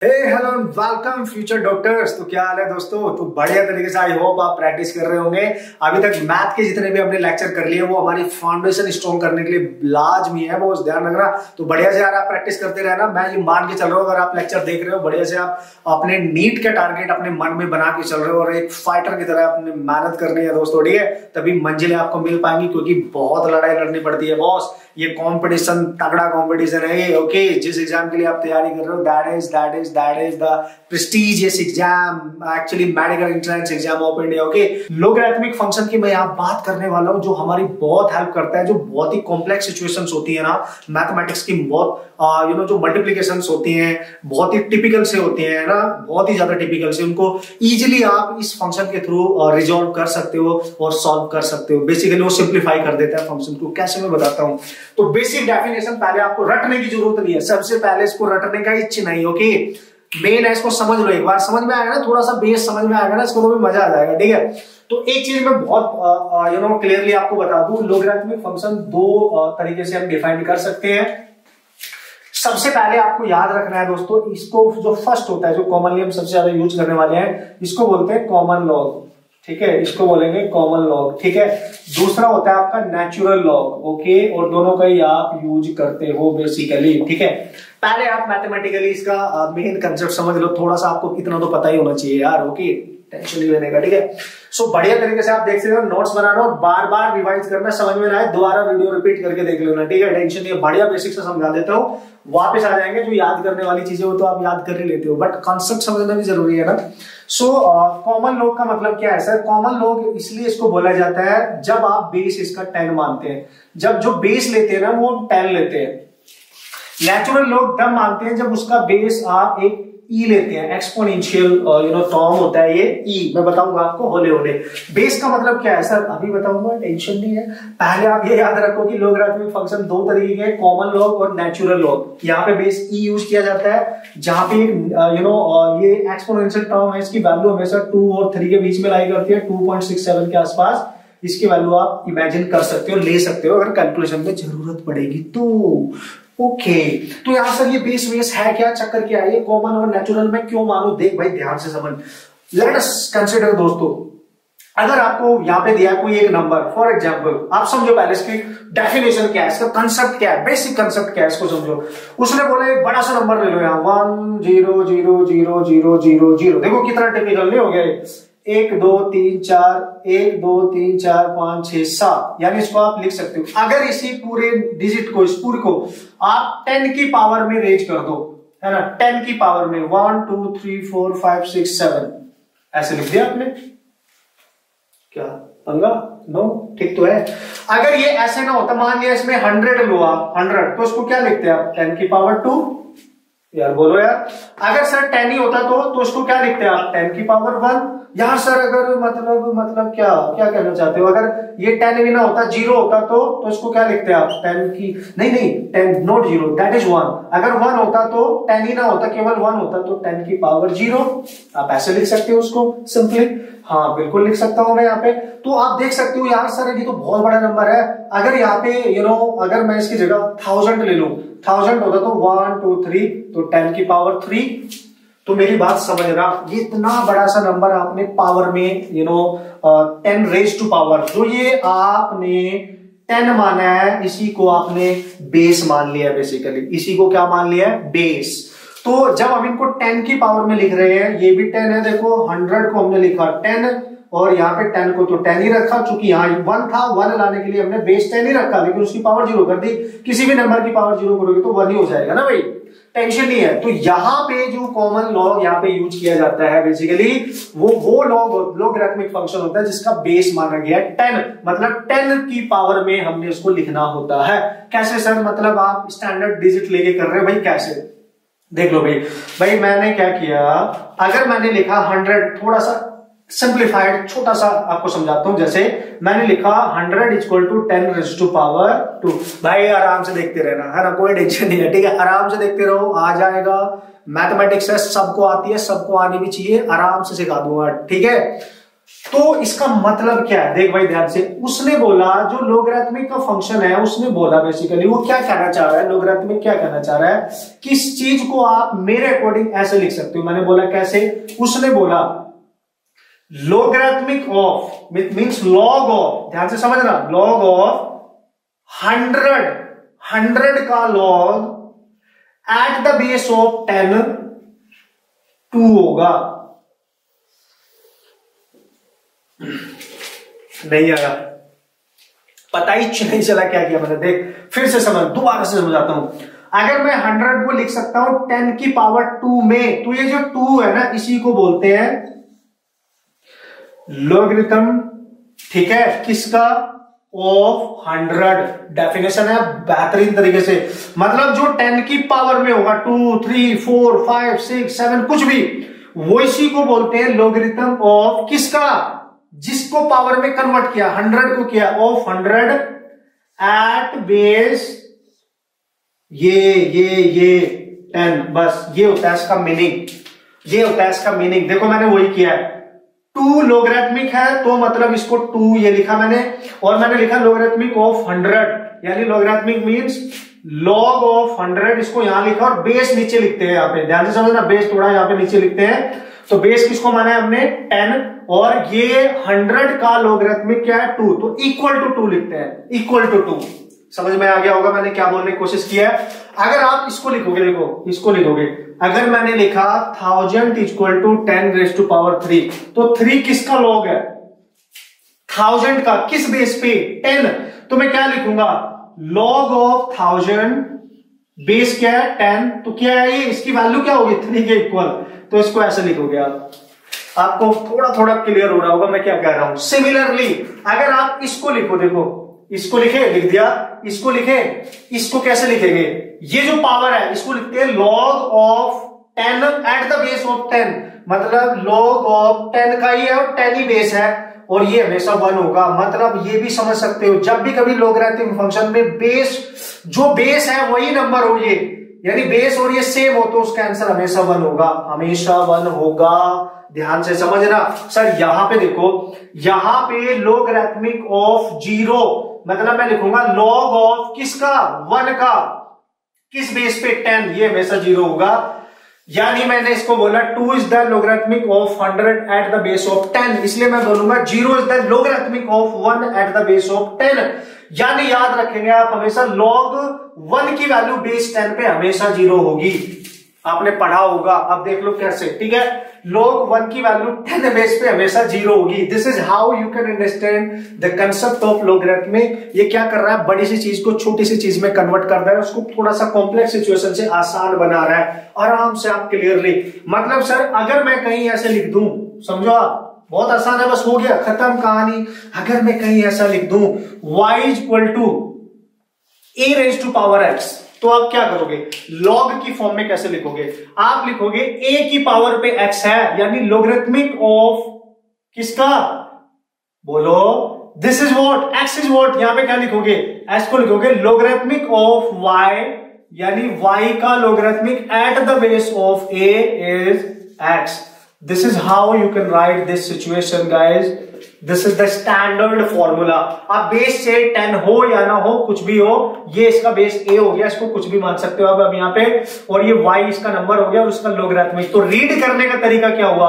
Hello welcome future doctors. तो क्या हाल है दोस्तों? तो बढ़िया तरीके से आई होप आप प्रैक्टिस कर रहे होंगे। अभी तक मैथ के जितने भी हमने लेक्चर कर लिए वो हमारी फाउंडेशन स्ट्रॉन्ग करने के लिए लाजमी है, बहुत ध्यान रखना। तो बढ़िया से यार आप प्रैक्टिस करते रहना। मैं ये मान के चल रहा हूँ अगर आप लेक्चर देख रहे हो बढ़िया से आप अपने नीट के टारगेट अपने मन में बना के चल रहे हो और एक फाइटर की तरह अपने मेहनत करनी है दोस्तों, ठीक है? तभी मंजिलें आपको मिल पाएंगी, क्योंकि बहुत लड़ाई लड़नी पड़ती है बॉस। ये कंपटीशन तगड़ा कंपटीशन है ये, ओके? जिस एग्जाम के लिए आप तैयारी कर रहे हो that is the prestigious exam, actually medical entrance exam of India, okay? Logarithmic function की मैं यहाँ बात करने वाला हूँ जो हमारी बहुत हेल्प करता है, जो बहुत ही कॉम्प्लेक्स सिचुएशंस होती है ना मैथमेटिक्स की, बहुत जो मल्टीप्लिकेशंस होती हैं बहुत ही टिपिकल से होती हैं ना, बहुत ही ज्यादा टिपिकल से, उनको इजीली आप इस फंक्शन के थ्रू रिजॉल्व कर सकते हो और सॉल्व कर सकते हो। बेसिकली वो सिंप्लीफाई कर देता है फंक्शन को। कैसे मैं बताता हूँ। तो बेसिक डेफिनेशन पहले आपको रटने की जरूरत नहीं है, सबसे पहले इसको रटने का इच्छा नहीं, ओके? मेन है, इसको समझ लो। एक बार समझ में आएगा ना, थोड़ा सा बेस समझ में आएगा ना, इसको तो भी मजा आ जाएगा, ठीक है? तो एक चीज मैं बहुत क्लियरली आपको बता दूं, लोगरिथमिक फंक्शन दो तरीके से हम डिफाइन कर सकते हैं। सबसे पहले आपको याद रखना है दोस्तों, इसको जो फर्स्ट होता है, जो कॉमनली हम सबसे ज्यादा यूज करने वाले हैं, इसको बोलते हैं कॉमन लॉग, ठीक है? इसको बोलेंगे कॉमन लॉग, ठीक है? दूसरा होता है आपका नेचुरल लॉग, ओके? और दोनों का ही आप यूज करते हो बेसिकली, ठीक है? पहले आप मैथमेटिकली इसका मेन कंसेप्ट समझ लो, थोड़ा सा आपको इतना तो पता ही होना चाहिए यार, ओके? टेंशन नहीं लेने का, ठीक है? सो बढ़िया तरीके से आप देख सकते हो, नोट्स बनाना और बार बार रिवाइज करना, समझ में ना आए दोबारा वीडियो रिपीट करके देख लेना, ठीक है? टेंशन नहीं, बढ़िया बेसिक से समझा देता हूँ, वापस आ जाएंगे। जो याद करने वाली चीजें हो तो आप याद कर ही लेते हो, बट कॉन्सेप्ट समझना भी जरूरी है ना। सो कॉमन लॉग का मतलब क्या है सर? कॉमन लॉग इसलिए इसको बोला जाता है जब आप बेस इसका 10 मानते हैं, जब जो बेस लेते हैं ना वो 10 लेते हैं। नेचुरल लॉग तब मानते हैं जब उसका बेस आप एक ई लेते हैं, एक्सपोनेंशियल टर्म होता है ये ई, मैं बताऊंगा आपको होले होले। बेस का मतलब क्या है सर? अभी बताऊंगा, टेंशन नहीं है। पहले आप ये याद रखो कि लोगरिथमिक फंक्शन दो तरीके के, कॉमन लॉग और नेचुरल लॉग। यहाँ पे बेस ई यूज किया जाता है जहां पे ये एक्सपोनेंशियल टर्म है, इसकी वैल्यू हमेशा 2 और 3 के बीच में लाई करती है, 2.67 के आसपास। इसकी वैल्यू आप इमेजिन कर सकते हो, ले सकते हो अगर कैलकुलेशन में जरूरत पड़ेगी तो, ओके? तो यहां सर ये बेस वेस है क्या, चक्कर क्या है, ये कॉमन और नेचुरल में क्यों मानो? देख भाई ध्यान से समझ। लेट अस कंसीडर दोस्तों, अगर आपको यहाँ पे दिया कोई एक नंबर, फॉर एग्जांपल, आप समझो पहले इसकी डेफिनेशन क्या है, इसका कंसेप्ट क्या है, बेसिक कंसेप्ट क्या है, इसको समझो। उसने बोला एक बड़ा सा नंबर ले लो यहाँ, 1 0 0 0 0 0 0। देखो कितना टिपिकल नहीं हो गया, 1 2 3 4 1 2 3 4 5 6 7, यानी इसको आप लिख सकते हो। अगर इसी पूरे डिजिट को, इस पूरे को आप 10 की पावर में रेज कर दो, है ना, 10 की पावर में 1 2 3 4 5 6 7, ऐसे लिख दिया आपने, क्या पंगा? नो, ठीक तो है। अगर ये ऐसे ना होता, मान लिया इसमें 100 लो आप, 100, तो इसको क्या लिखते हैं आप? 10 की पावर 2, यार बोलो यार। अगर सर 10 ही होता तो इसको क्या लिखते हैं आप? 10 की पावर 1। यार सर अगर मतलब क्या कहना चाहते हो? अगर ये 10 भी ना होता, 0 होता तो इसको क्या लिखते हैं आप? 10 की नहीं 10 नॉट 0, दैट इज 1। अगर 1 होता तो 10 ही ना होता, केवल 1 होता तो 10 की पावर 0। आप ऐसे लिख सकते हो उसको सिंपली। हाँ बिल्कुल लिख सकता हूं मैं यहाँ पे। तो आप देख सकते हो यार सर ये तो बहुत बड़ा नंबर है। अगर यहाँ पे अगर मैं इसकी जगह 1000 ले लूं, 1000 होता तो 1 2 3, तो 10 की पावर 3। तो मेरी बात समझना, ये इतना बड़ा सा नंबर आपने पावर में 10 रेज टू पावर, जो ये आपने 10 माना है, इसी को आपने बेस मान लिया बेसिकली। इसी को क्या मान लिया है? बेस। तो जब हम इनको 10 की पावर में लिख रहे हैं, ये भी 10 है, देखो 100 को हमने लिखा 10 और यहाँ पे 10 को तो 10 ही रखा, चूंकि यहाँ 1 था, 1 लाने के लिए हमने बेस 10 ही रखा, लेकिन उसकी पावर 0 कर दी। किसी भी नंबर की पावर 0 करोगे तो 1 ही हो जाएगा ना भाई, टेंशन नहीं है। तो यहाँ पे जो कॉमन लॉग यहाँ पे यूज किया जाता है बेसिकली, वो लोगरिथमिक फंक्शन होता है जिसका बेस माना गया है 10, मतलब 10 की पावर में हमने उसको लिखना होता है। कैसे सर? मतलब आप स्टैंडर्ड डिजिट लेके कर रहे हो भाई, कैसे? देख लो भाई मैंने क्या किया, अगर मैंने लिखा 100, थोड़ा सा सिंप्लीफाइड छोटा सा आपको समझाता हूं। जैसे मैंने लिखा 100 equal to 10 raise to power 2। भाई आराम से देखते रहना, है ना, कोई टेंशन नहीं है, ठीक है? आराम से देखते रहो, आ जाएगा। मैथमेटिक्स है, सबको आती है, सबको आनी भी चाहिए, आराम से सिखा दूंगा, ठीक है? तो इसका मतलब क्या है, देख भाई ध्यान से, उसने बोला जो लोगरिथमिक का फंक्शन है, उसने बोला बेसिकली वो क्या कहना चाह रहा है, लोगरिथमिक क्या कहना चाह रहा है कि इस चीज को आप मेरे अकॉर्डिंग ऐसे लिख सकते हो। मैंने बोला कैसे, उसने बोला logarithmic of means log of, ध्यान से समझना, लॉग ऑफ 100 का log eight the base of 10 2 होगा। नहीं आया, पता ही नहीं चला क्या किया मैंने। देख फिर से समझ, दोबारा से समझाता हूं। अगर मैं 100 को लिख सकता हूं 10 की पावर 2 में, तो ये जो 2 है ना, इसी को बोलते हैं लोगरिथम, ठीक है, किसका, ऑफ 100। डेफिनेशन है बेहतरीन तरीके से, मतलब जो 10 की पावर में होगा 2 3 4 5 6 7 कुछ भी, वो इसी को बोलते हैं लोगरिथम ऑफ किसका, जिसको पावर में कन्वर्ट किया, 100 को किया ऑफ 100 एट बेस ये 10। बस ये होता है इसका मीनिंग, ये होता है इसका मीनिंग। देखो मैंने वही किया है, 2 लोगरिथमिक है तो मतलब इसको 2 ये लिखा मैंने, और मैंने लिखा लोगरिथमिक ऑफ 100, यानी लोगरिथमिक मींस लॉग ऑफ 100, इसको यहां लिखा और बेस नीचे लिखते हैं। यहां पे ध्यान से समझना, बेस थोड़ा यहां पे नीचे लिखते हैं। तो बेस किसको माना है हमने, 10, और ये 100 का लोगरिथमिक क्या है, 2, तो इक्वल टू 2 लिखते हैं, इक्वल टू 2। समझ में आ गया होगा मैंने क्या बोलने की कोशिश किया है। अगर आप इसको लिखोगे, देखो इसको लिखोगे, अगर मैंने लिखा 1000 equal to 10 raise to power 3, तो 3 किसका लॉग है, 1000 का, किस बेस पे, 10। तो मैं क्या लिखूंगा, लॉग ऑफ 1000, बेस क्या है 10, तो क्या है ये, इसकी वैल्यू क्या होगी 3 के इक्वल, तो इसको ऐसे लिखोगे आप। आपको थोड़ा थोड़ा क्लियर हो रहा होगा मैं क्या कह रहा हूं। सिमिलरली अगर आप इसको लिखो, देखो इसको लिखे, लिख दिया, इसको लिखे, इसको कैसे लिखेंगे, ये जो पावर है इसको लिखते हैं log of 10 eight the base of 10, मतलब लॉग ऑफ 10 का ही है और 10 ही बेस है, और ये हमेशा 1 होगा। मतलब ये भी समझ सकते हो, जब भी कभी लोगरिथमिक फंक्शन में बेस, जो बेस है वही नंबर हो, ये यानी बेस और ये सेम हो, तो उसका आंसर हमेशा 1 होगा, हमेशा 1 होगा। ध्यान से समझना। सर यहां पे देखो, यहां पे लोगरिथमिक ऑफ 0, मतलब मैं लिखूंगा लॉग ऑफ किसका, 1 का, किस बेस पे 10, ये हमेशा 0 होगा। यानी मैंने इसको बोला 2 is the logarithmic of 100 eight the base of 10, इसलिए मैं बोलूंगा 0 is the logarithmic of 1 eight the base of 10। यानी याद रखेंगे आप हमेशा log 1 की वैल्यू बेस 10 पे हमेशा 0 होगी, आपने पढ़ा होगा। अब देख लो कैसे, ठीक है, log 1 की वैल्यू 10 बेस पे हमेशा 0 होगी। This is how you can understand the concept of logarithmic. ये क्या कर रहा है, बड़ी सी चीज को छोटी सी चीज में कन्वर्ट कर रहा है, उसको थोड़ा सा कॉम्प्लेक्स सिचुएशन से आसान बना रहा है, आराम से आप क्लियरली। मतलब सर अगर मैं कहीं ऐसे लिख दूं, समझो आप, बहुत आसान है, बस हो गया, खत्म कहानी। अगर मैं कहीं ऐसा लिख दूं y equal to a raise to power x, तो आप क्या करोगे, लॉग की फॉर्म में कैसे लिखोगे, आप लिखोगे a की पावर पे x है, यानी लोगरिथमिक ऑफ किसका, बोलो, this is what, x is what, यहां पे क्या लिखोगे, x को लिखोगे लोगरिथमिक ऑफ y, यानी y का logarithmic eight the base of a is x। This is how you can write this situation, guys. This is the standard formula. अब base से 10 हो या ना हो, कुछ भी हो, ये इसका बेस a हो गया, इसको कुछ भी मान सकते हो आप अब यहाँ पे, और ये y इसका नंबर हो गया और उसका लोगरिथमिक। तो रीड करने का तरीका क्या हुआ,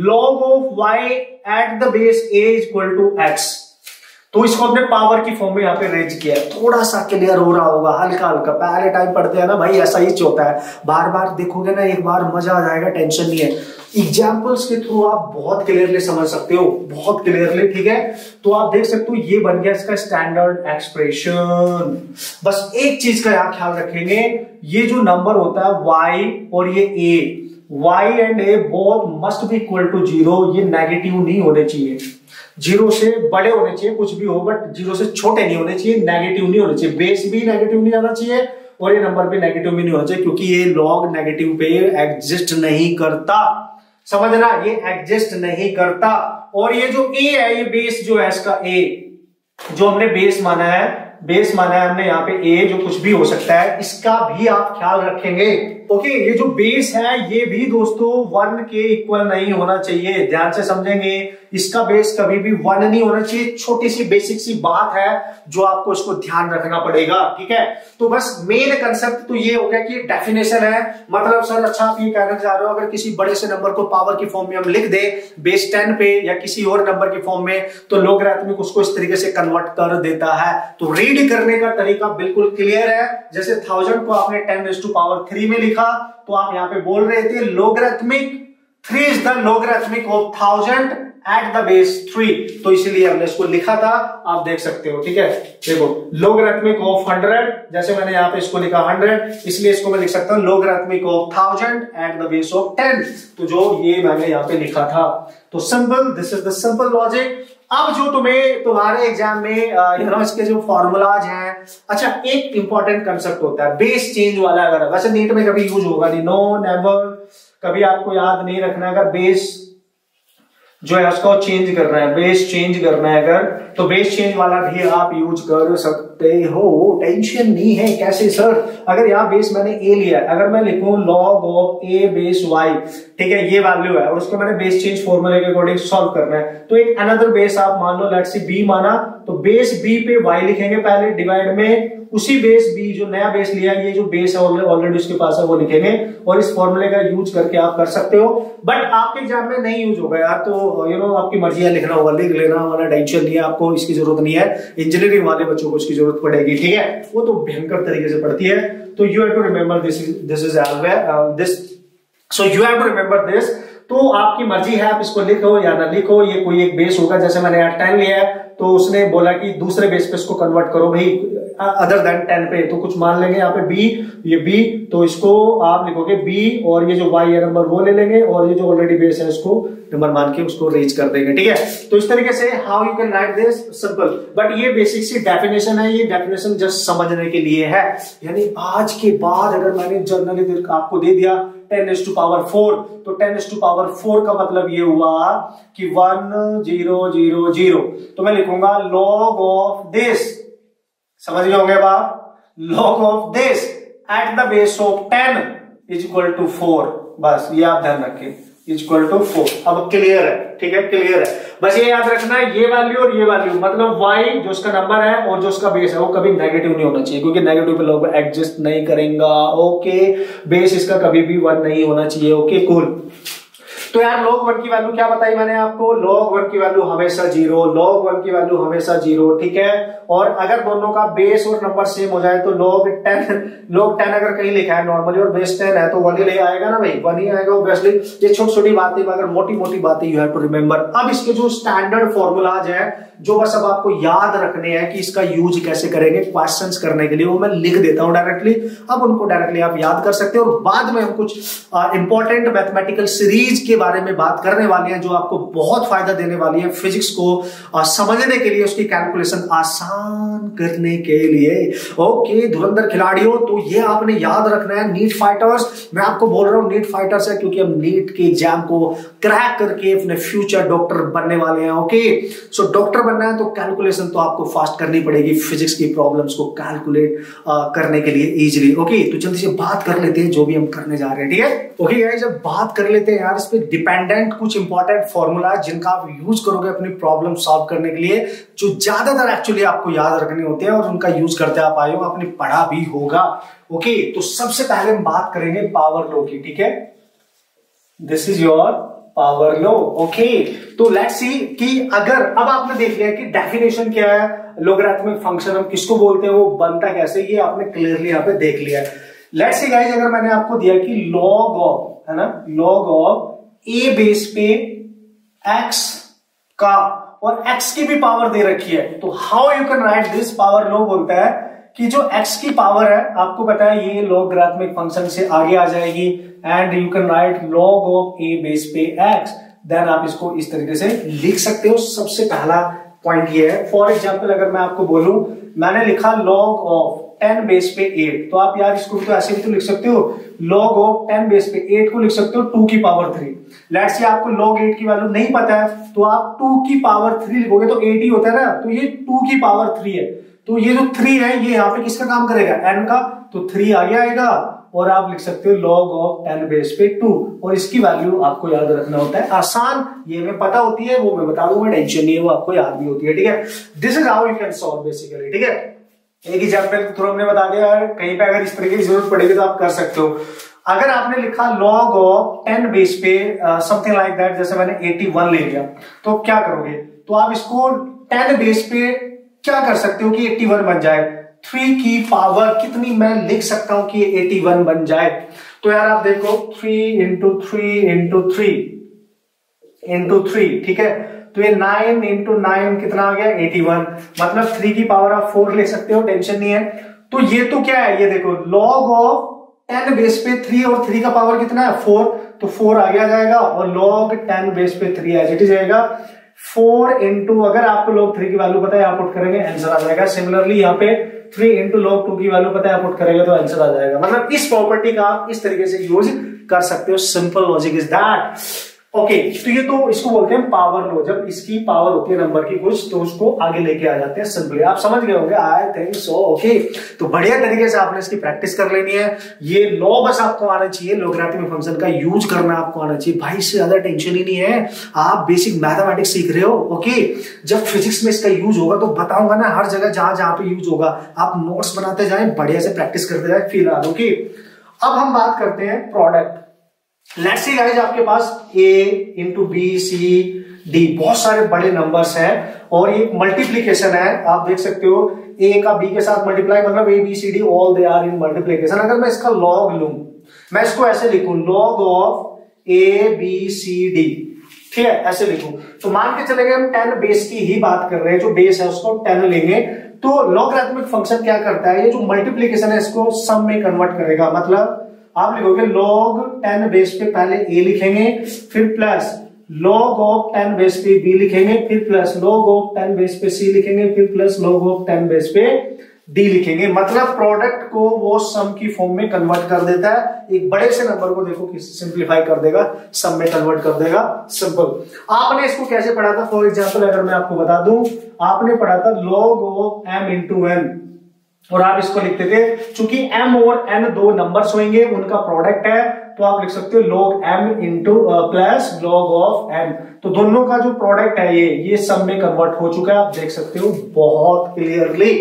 log of y at the base a is equal to x, तो इसको अपने पावर की फॉर्म में यहाँ पे रेंज किया है। थोड़ा सा क्लियर हो रहा होगा, हल्का हल्का, पहले टाइम पढ़ते हैं ना भाई, ऐसा ही होता है, बार बार देखोगे ना एक बार मजा आ जाएगा, टेंशन नहीं है। एग्जाम्पल्स के थ्रू आप बहुत क्लियरली समझ सकते हो, बहुत क्लियरली, ठीक है। तो आप देख सकते हो ये बन गया इसका स्टैंडर्ड एक्सप्रेशन। बस एक चीज का यहाँ ख्याल रखेंगे, ये जो नंबर होता है y और ये a, y and a both must be equal to 0, ये नेगेटिव नहीं होने चाहिए, 0 से बड़े होने चाहिए, कुछ भी हो, बट 0 से छोटे नहीं होने चाहिए, नेगेटिव नहीं होने चाहिए, बेस भी नेगेटिव नहीं आना चाहिए और ये नंबर भी नेगेटिव भी नहीं होना चाहिए, क्योंकि ये लॉग नेगेटिव पे एग्जिस्ट नहीं करता, समझना, ये एग्जिस्ट नहीं करता। और ये जो a है, ये बेस जो है इसका a, जो हमने बेस माना है, बेस माना है हमने यहाँ पे a, जो कुछ भी हो सकता है, इसका भी आप ख्याल रखेंगे। ओके, ये जो बेस है ये भी दोस्तों 1 के इक्वल नहीं होना चाहिए, ध्यान से समझेंगे, इसका बेस कभी भी 1 नहीं होना चाहिए। छोटी सी बेसिक सी बात है जो आपको इसको ध्यान रखना पड़ेगा, ठीक है। तो बस मेन कंसेप्ट तो ये हो गया कि डेफिनेशन है, मतलब सर अच्छा आप ये कहना चाह रहे हो अगर किसी बड़े से नंबर को पावर की फॉर्म में हम लिख दे बेस 10 पे या किसी और नंबर की फॉर्म में, तो लोगरिथमिक उसको इस तरीके से कन्वर्ट कर देता है। तो रीड करने का तरीका बिल्कुल क्लियर है। जैसे 1000 को आपने 10⁻³ में लिखा, तो आप यहां पे बोल रहे थे logarithmic 3 is the logarithmic of 1000 eight the base 3, तो इसीलिए हमने इसको लिखा था, आप देख सकते हो, ठीक है। देखो लोगरिथमिक ऑफ 100, जैसे मैंने यहां पे इसको लिखा 100, इसलिए इसको मैं लिख सकता हूं logarithmic of 1000 eight the base of 10, तो जो ये मैंने यहां पे लिखा था। तो simple, this is the simple logic. अब जो तुम्हें तुम्हारे एग्जाम में इसके जो फॉर्मूलाज हैं, अच्छा एक इंपॉर्टेंट कंसेप्ट होता है बेस चेंज वाला, अगर वैसे नीट में कभी यूज होगा नहीं, नो नेवर, कभी आपको याद नहीं रखना। अगर बेस जो है उसको चेंज करना है, बेस चेंज करना है अगर, तो बेस चेंज वाला भी आप यूज कर सकते हो, टेंशन नहीं है। कैसे सर, अगर यहाँ बेस मैंने ए लिया है, अगर मैं लिखूं log of a base y, ठीक है, ये वैल्यू है और उसको मैंने बेस चेंज फॉर्मूले के अकॉर्डिंग सॉल्व करना है, तो एक अनदर बेस आप मान लो, लेट्स सी b माना, तो बेस b पे y लिखेंगे पहले, डिवाइड में उसी बेस b जो नया बेस लिया, ये जो बेस है ऑलरेडी उसके पास है वो लिखेंगे, और इस फॉर्मूले का यूज करके आप कर सकते हो। बट आपके एग्जाम में नहीं यूज होगा यार, तो आपकी मर्जी है, लिखना होगा लिख लेना, वाला टेंशन नहीं है, आपको इसकी जरूरत नहीं है। इंजीनियरिंग वाले बच्चों को इसकी जरूरत पड़ेगी, ठीक है, वो तो भयंकर तरीके से पड़ती है। तो you have to remember this is this, so you have to remember this. तो आपकी मर्जी है, आप इसको लिखो या ना लिखो, ये कोई एक बेस होगा, जैसे मैंने यहाँ 10 लिया है, तो उसने बोला कि दूसरे बेस पे इसको कन्वर्ट करो भाई अदर देन 10 पे, तो कुछ मान लेंगे यहाँ पे b, ये b, तो इसको आप लिखोगे b, और ये जो y है नंबर वो ले लेंगे, और ये जो ऑलरेडी बेस है उसको नंबर मान के उसको रीच कर देंगे, ठीक है। तो इस तरीके से how you can write this, simple. But ये बेसिक सी डेफिनेशन है, ये डेफिनेशन जस्ट समझने के लिए है। यानी आज के बाद अगर मैंने जनरली आपको दे दिया 10⁻⁴, तो 10⁻⁴ का मतलब ये हुआ कि 1000, तो मैं लिखूंगा log ऑफ दिस, समझ गए होंगे बाप, log of this at the base of 10 is equal to 4, बस ये आप ध्यान रखें, इज इक्वल टू 4। अब क्लियर है, ठीक है, क्लियर है। बस ये याद रखना, ये वैल्यू और ये वैल्यू, मतलब y जो उसका नंबर है और जो उसका बेस है वो कभी नेगेटिव नहीं होना चाहिए, क्योंकि नेगेटिव पे लोग एडजस्ट नहीं करेंगे, ओके। बेस इसका कभी भी 1 नहीं होना चाहिए, ओके, कूल। तो यार log 1 की वैल्यू क्या बताई मैंने आपको, log 1 की वैल्यू हमेशा 0, log 1 की वैल्यू हमेशा 0, ठीक है। और अगर दोनों का बेस और नंबर सेम हो जाए, तो log 10 अगर कहीं लिखा है नॉर्मली और बेस 10 है, तो 1 ही ले आएगा ना भाई, 1 ही आएगा ऑब्वियसली। ये छोटी छोटी बातें, मगर मोटी मोटी बातें यू हैव टू रिमेंबर। अब इसके जो स्टैंडर्ड फॉर्मूलाज है, जो बस अब आपको याद रखने हैं कि इसका यूज कैसे करेंगे क्वेश्चंस करने के लिए, वो मैं लिख देता हूं डायरेक्टली। अब उनको डायरेक्टली आप याद कर सकते हो, और बाद में हम कुछ इंपॉर्टेंट मैथमेटिकल सीरीज के बारे में बात करने वाले हैं, जो आपको बहुत फायदा देने वाली है फिजिक्स को समझने के लिए, उसकी कैलकुलेशन आसान करने के लिए। ओके धुरंधर खिलाड़ियों, तो ये आपने याद रखना है। नीट फाइटर्स, मैं आपको बोल रहा हूं नीट फाइटर्स है, क्योंकि हम नीट के एग्जाम को क्रैक करके अपने फ्यूचर डॉक्टर बनने वाले हैं, ओके। सो डॉक्टर बनना है तो कैलकुलेशन तो आपको फास्ट करनी पड़ेगी, फिजिक्स की प्रॉब्लम्स को कैलकुलेट करने के लिए इजीली, ओके। तो जल्दी से बात कर लेते हैं जो भी हम करने जा रहे हैं, ठीक है। ओके गाइस, जब बात कर लेते हैं यार इस पे डिपेंडेंट कुछ इंपॉर्टेंट फॉर्मूला जिनका आप यूज करोगे अपनी प्रॉब्लम सॉल्व करने के लिए, जो ज्यादातर एक्चुअली आपको याद रखने होते हैं और उनका यूज करते आप आए हो, आपने पढ़ा भी होगा, ओके। तो सबसे पहले हम बात करेंगे पावर लॉ की, ठीक है। This is your power law, okay. तो लेट्स सी कि अगर अब आपने देख लिया कि डेफिनेशन क्या है, लोगरिथमिक फंक्शन हम किसको बोलते हैं, वो बनता कैसे, ये आपने क्लियरली यहाँ पे देख लिया है। लेट्स सी गाइस, अगर मैंने आपको दिया कि log ऑफ, है ना, log ऑफ a बेस पे x का, और x की भी पावर दे रखी है, तो how you can write this. Power law बोलता है कि जो x की पावर है, आपको पता है ये लोगरिथमिक फंक्शन से आगे आ जाएगी, and you can write log of a base पे x, देन आप इसको इस तरीके से लिख सकते हो। सबसे पहला पॉइंट ये है, फॉर एग्जाम्पल अगर मैं आपको बोलूं, मैंने लिखा log ऑफ 10 बेस पे 8, तो आप यार इसको तो ऐसे भी तो लिख सकते हो, log ऑफ 10 बेस पे 8 को लिख सकते हो 2 की पावर 3। लेट्स से आपको log 8 की वैल्यू नहीं पता है, तो आप 2 की पावर 3 लिखोगे, तो 8 ही होता है ना, तो ये 2 की पावर 3 है, तो ये जो 3 है ये यहाँ पे किसका काम करेगा, n का, तो 3 आगे आएगा और आप लिख सकते हो log ऑफ 10 बेस पे 2, और इसकी वैल्यू आपको याद रखना होता है। आसान, ये हमें पता होती है, वो मैं बता दूंगा, टेंशन नहीं है, वो आपको याद भी होती है, ठीक है। This is how you can solve basically, ठीक है। एक एग्जाम्पल के थ्रू हमने बता दिया, कहीं पे अगर इस तरीके की जरूरत पड़ेगी तो आप कर सकते हो। अगर आपने लिखा log ऑफ 10 बेस पे समथिंग लाइक दैट, जैसे मैंने 81 ले लिया, तो क्या करोगे, तो आप इसको 10 बेस पे क्या कर सकते हो कि 81 बन जाए। 3 की पावर कितनी मैं लिख सकता हूं कि 81 बन जाए, तो यार आप देखो 3 इंटू 3 इंटू 3 इंटू 3, ठीक है, तो ये 9 इंटू 9 कितना आ गया 81, मतलब 3 की पावर आप 4 ले सकते हो, टेंशन नहीं है। तो ये तो क्या है, ये देखो log ऑफ 10 बेस पे 3, और 3 का पावर कितना है 4, तो 4 आगे आ जाएगा, और log 10 बेस पे 3 एज इट इज जाएगा 4 इंटू, अगर आपको log 3 की वैल्यू पता है आप पुट करेंगे आंसर आ जाएगा। सिमिलरली यहाँ पे 3 इंटू log 2 की वैल्यू पता है आप पुट करेंगे तो आंसर आ जाएगा। मतलब इस प्रॉपर्टी का आप इस तरीके से यूज कर सकते हो। Simple logic is that. Okay, तो ये तो इसको बोलते हैं पावर लो, जब इसकी पावर होती है नंबर की कुछ तो उसको आगे लेके आ जाते हैं सिंपली। आप समझ गए होंगे, आई थिंक सो। ओके, तो बढ़िया तरीके से आपने इसकी प्रैक्टिस कर लेनी है। ये लॉ बस आपको आना चाहिए, लॉगरिथमिक फंक्शन का यूज करना आपको आना चाहिए भाई, इससे ज्यादा टेंशन ही नहीं है। आप बेसिक मैथमेटिक्स सीख रहे हो, ओके, जब फिजिक्स में इसका यूज होगा तो बताऊंगा ना, हर जगह जहां जहां पे यूज होगा आप नोट्स बनाते जाएं, बढ़िया से प्रैक्टिस करते जाएं, फील आ। ओके, अब हम बात करते हैं प्रोडक्ट। लेट्स सी गाइस, आपके पास a into b c d बहुत सारे बड़े नंबर्स हैं, और ये मल्टीप्लीकेशन है। आप देख सकते हो a का b के साथ मल्टीप्लाई, मतलब a b c d all they are in multiplication. अगर मैं इसका लॉग लूं, मैं इसको ऐसे लिखूं log of a b c d, ठीक है, ऐसे लिखूं, तो मान के चलेंगे हम 10 बेस की ही बात कर रहे हैं, जो बेस है उसको 10 लेंगे, तो लॉगरिथमिक फंक्शन क्या करता है, ये जो मल्टीप्लीकेशन है इसको सम में कन्वर्ट करेगा। मतलब आप लिखोगे log 10 बेस पे पहले a लिखेंगे, फिर प्लस log ऑफ 10 बेस पे b लिखेंगे, फिर प्लस log ऑफ 10 बेस पे c लिखेंगे, फिर प्लस log ऑफ 10 बेस पे d लिखेंगे। मतलब प्रोडक्ट को वो सम की फॉर्म में कन्वर्ट कर देता है। एक बड़े से नंबर को देखो कि सिंप्लीफाई कर देगा, सम में कन्वर्ट कर देगा। सिंपल। आपने इसको कैसे पढ़ा था, फॉर एग्जाम्पल अगर मैं आपको बता दूं, आपने पढ़ा था log of m into n, और आप इसको लिखते थे, चूंकि m और n दो नंबर्स होंगे, उनका प्रोडक्ट है, तो आप लिख सकते हो log m into plus log of m। तो दोनों का जो प्रोडक्ट है ये सम में कन्वर्ट हो चुका है, आप देख सकते हो बहुत क्लियरली।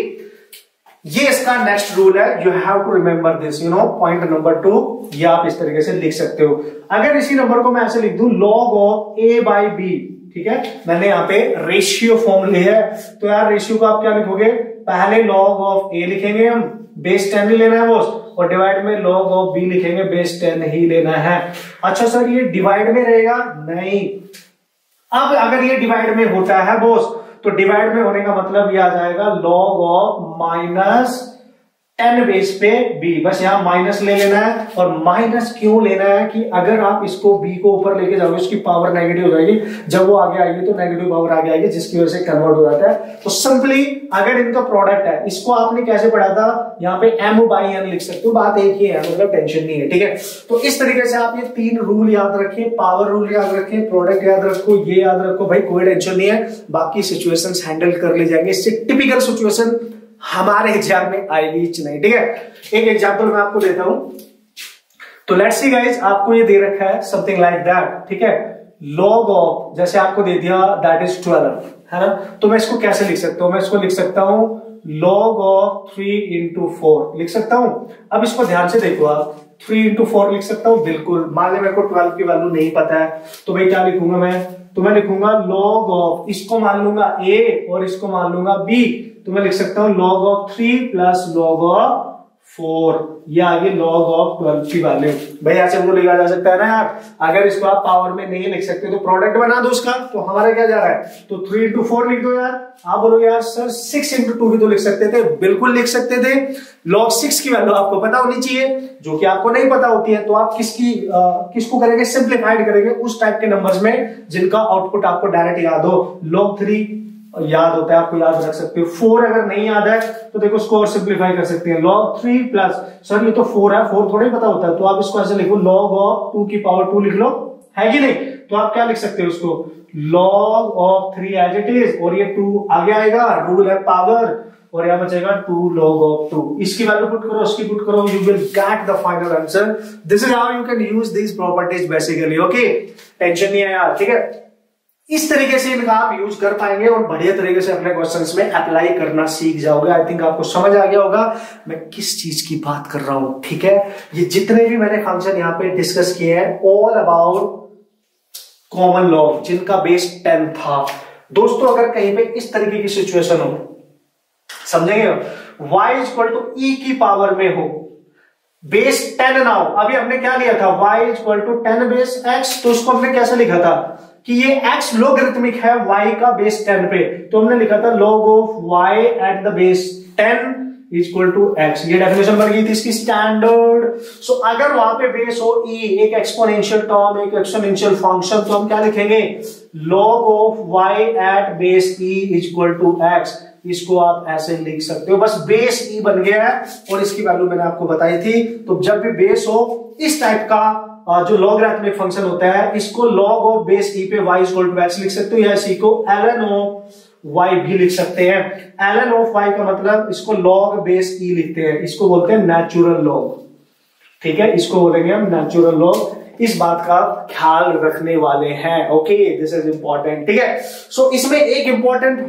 ये इसका नेक्स्ट रूल है, you have to remember this, you know, point number 2, ये आप इस तरीके से लिख सकते हो। अगर इसी नंबर को मैं ऐसे लिख दूं log of a by b, ठीक है, मैंने यहाँ पे रेशियो फॉर्म लिया है, तो यार रेशियो को आप क्या लिखोगे, पहले log ऑफ a लिखेंगे हम, बेस 10 ही लेना है वो, और डिवाइड में log ऑफ b लिखेंगे, बेस 10 ही लेना है। अच्छा सर, ये डिवाइड में रहेगा? नहीं। अब अगर ये डिवाइड में होता है बोस, तो डिवाइड में होने का मतलब ये आ जाएगा log ऑफ माइनस 10 बेस पे b, बस यहां माइनस ले लेना है। और माइनस क्यों लेना है कि अगर आप इसको b को ऊपर लेके जाओगे उसकी पावर नेगेटिव हो जाएगी, जब वो आगे आएगी तो नेगेटिव पावर आगे आएगी, जिसकी वजह से कन्वर्ट हो जाता है। तो सिंपली अगर इनका प्रोडक्ट है, इसको आपने कैसे पढ़ा था, यहाँ पे m बाई n लिख सकते हो, बात एक ही है, मतलब टेंशन नहीं है, ठीक है। तो इस तरीके से आप ये 3 रूल याद रखें, पावर रूल याद रखें, प्रोडक्ट याद रखो, ये याद रखो भाई, कोई टेंशन नहीं है, बाकी सिचुएशंस हैंडल कर ले जाएंगे। इससे टिपिकल सिचुएशन हमारे एग्जाम में आएगी नहीं, ठीक है। एक एग्जांपल मैं आपको देता हूं, तो लेट्स सी गाइस, आपको ये दे रखा है समथिंग लाइक दैट, ठीक है, log ऑफ, जैसे आपको दे दिया दैट इज 12, है ना, तो मैं इसको कैसे लिख सकता हूं, मैं इसको लिख सकता हूं log ऑफ 3 इंटू 4 लिख सकता हूं। अब इसको ध्यान से देखो आप, 3 इंटू 4 लिख सकता हूं, बिल्कुल। मान ले मेरे को 12 की वैल्यू नहीं पता है, तो भाई क्या लिखूंगा मैं, तो मैं लिखूंगा log ऑफ, इसको मान लूंगा a और इसको मान लूंगा b, तो मैं लिख सकता हूं log of 3 plus log of 4, ये आगे log ऑफ 12 की वैल्यू। भाई ऐसे हमको लिखा जा सकता है ना यार, अगर इसको आप पावर में नहीं लिख सकते तो प्रोडक्ट बना दो उसका, तो हमारा क्या जा रहा है, तो 3 इंटू 4 लिख दो यार। आप बोलोगे यार सर 6 इंटू 2 भी तो लिख सकते थे, बिल्कुल लिख सकते थे। log 6 की वैल्यू आपको पता होनी चाहिए, जो कि आपको नहीं पता होती है, तो आप किसको करेंगे, सिंप्लीफाइड करेंगे उस टाइप के नंबर्स में जिनका आउटपुट आपको डायरेक्ट याद हो। log 3 याद होता है, आपको याद रख सकते हो। 4 अगर नहीं याद है तो देखो उसको और सिंप्लीफाई कर सकते हैं, log 3 प्लस, सर ये तो 4 है, 4 थोड़ा ही पता होता है, तो आप इसको ऐसे लिखो log ऑफ 2 की पावर 2 लिख लो, है कि नहीं। तो आप क्या लिख सकते हो उसको, log of 3 as it is, और ये 2 आगे आएगा, रूल है पावर, और यहाँ बचेगा 2 log of 2। इसकी वैल्यू पुट करो, उसकी पुट करो, you will get the final answer. This is how you can use these properties basically. Okay, tension नहीं है यार, ठीक है। इस तरीके से इनका आप यूज कर पाएंगे और बढ़िया तरीके से अपने क्वेश्चंस में अप्लाई करना सीख जाओगे। आई थिंक आपको समझ आ गया होगा मैं किस चीज की बात कर रहा हूं, ठीक है। ये जितने भी मैंने फंक्शन यहाँ पे डिस्कस किए हैं, ऑल अबाउट कॉमन लॉग, जिनका बेस 10 था। दोस्तों अगर कहीं पे इस तरीके की सिचुएशन हो, समझेंगे, y इक्वल टू e की पावर में हो, बेस 10 ना हो। अभी हमने क्या लिया था, y equal to 10 base x, तो उसको हमने कैसे लिखा था कि ये x लोगरिथमिक है y का बेस 10 पे, तो हमने लिखा था log of y at the base 10 equal to x। ये डेफिनेशन बन गई थी इसकी स्टैंडर्ड। सो अगर वहां पे बेस हो e, एक एक्सपोनेंशियल टर्म, एक एक्सपोनेंशियल फंक्शन, तो हम क्या लिखेंगे, log of y at base e equal to x। इसको आप ऐसे लिख सकते हो, बस बेस e बन गया है और इसकी वैल्यू मैंने आपको बताई थी। तो जब भी बेस हो, इस टाइप का जो लॉगरिथमिक फंक्शन होता है, इसको log ऑफ बेस e पे y इक्वल टू x लिख सकते हो, या इसी को ln ऑफ y भी लिख सकते हैं। ln ऑफ y का मतलब इसको log बेस e लिखते हैं, इसको बोलते हैं नेचुरल लॉग, ठीक है, इसको बोलेंगे हम नेचुरल लॉग। इस बात का ख्याल रखने वाले हैं। ओके, दिस इज इंपॉर्टेंट, ठीक है। सो इसमें एक इंपॉर्टेंट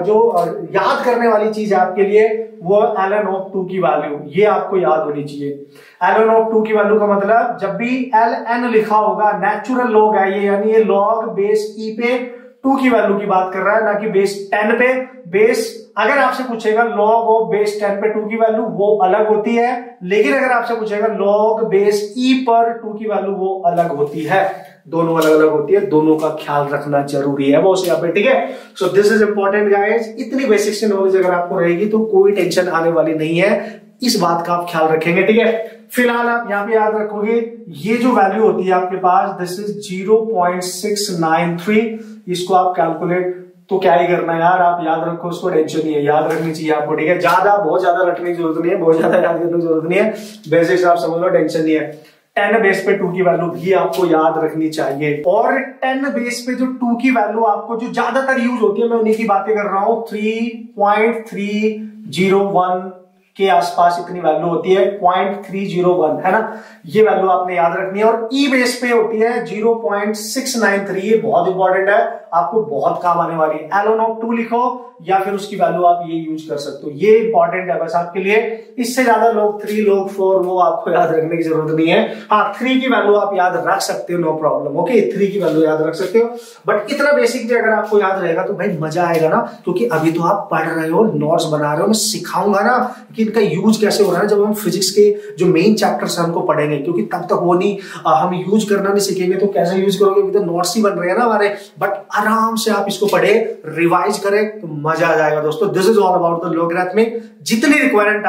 जो याद करने वाली चीज है आपके लिए, वो ln ऑफ 2 की वैल्यू, ये आपको याद होनी चाहिए। ln ऑफ 2 की वैल्यू का मतलब, जब भी ln लिखा होगा, नेचुरल लॉग है ये, यानी ये log बेस e पे 2 की वैल्यू की बात कर रहा है, ना कि बेस 10 पे। बेस अगर आपसे पूछेगा log ऑफ बेस 10 पे 2 की वैल्यू, वो अलग होती है, लेकिन अगर आपसे पूछेगा log बेस e पर 2 की वैल्यू, वो अलग होती है। दोनों अलग अलग होती है, दोनों का ख्याल रखना जरूरी है बॉस यहाँ पे, ठीक है। So this is important guys. इतनी बेसिक सी नॉलेज अगर आपको रहेगी तो कोई टेंशन आने वाली नहीं है, इस बात का आप ख्याल रखेंगे, ठीक है। फिलहाल आप यहाँ पे याद रखोगे, ये जो वैल्यू होती है आपके पास, दिस इज 0.693। इसको आप कैलकुलेट तो क्या ही करना है यार, आप याद रखो, उसको टेंशन नहीं है, याद रखनी चाहिए आपको, ठीक है। बहुत ज्यादा रटने की जरूरत नहीं है, बहुत ज्यादा याद करने की जरूरत नहीं है, बेसिक्स आप समझ लो, टेंशन नहीं है। 10 बेस पे 2 की वैल्यू भी आपको याद रखनी चाहिए, और 10 बेस पे जो 2 की वैल्यू आपको जो ज्यादातर यूज होती है, मैं उन्हीं की बातें कर रहा हूं। 3.301 के आसपास इतनी वैल्यू होती है, 0.301 है ना, ये वैल्यू आपने याद रखनी है। और ई बेस पे होती है 0.693, ये बहुत इंपॉर्टेंट है, आपको बहुत काम आने वाली है। ln ऑफ 2 लिखो, या फिर उसकी वैल्यू आप ये यूज कर सकते हो, ये इंपॉर्टेंट है बस आपके लिए। इससे ज्यादा log 3 log 4 वो आपको याद रखने की जरूरत नहीं है। हाँ, 3 की वैल्यू आप याद रख सकते हो, नो प्रॉब्लम, ओके, 3 की वैल्यू याद रख सकते हो। बट इतना बेसिक भी अगर आपको याद रहेगा तो भाई मजा आएगा ना, क्योंकि अभी तो आप पढ़ रहे हो, नोट्स बना रहे हो, मैं सिखाऊंगा ना कि इनका यूज कैसे हो रहा है। जब हम फिजिक्स के जो मेन चैप्टर्स हमको पढ़ेंगे, क्योंकि तब तक वो नहीं, हम यूज करना नहीं सीखेंगे तो कैसे यूज करोगे, अभी तो नोट्स ही बन रहे हैं ना हमारे। बट आराम से आप इसको पढ़े, रिवाइज करें तो मजा आ जाएगा दोस्तों। This is all about the logarithmic. जितनी रिक्वायरमेंट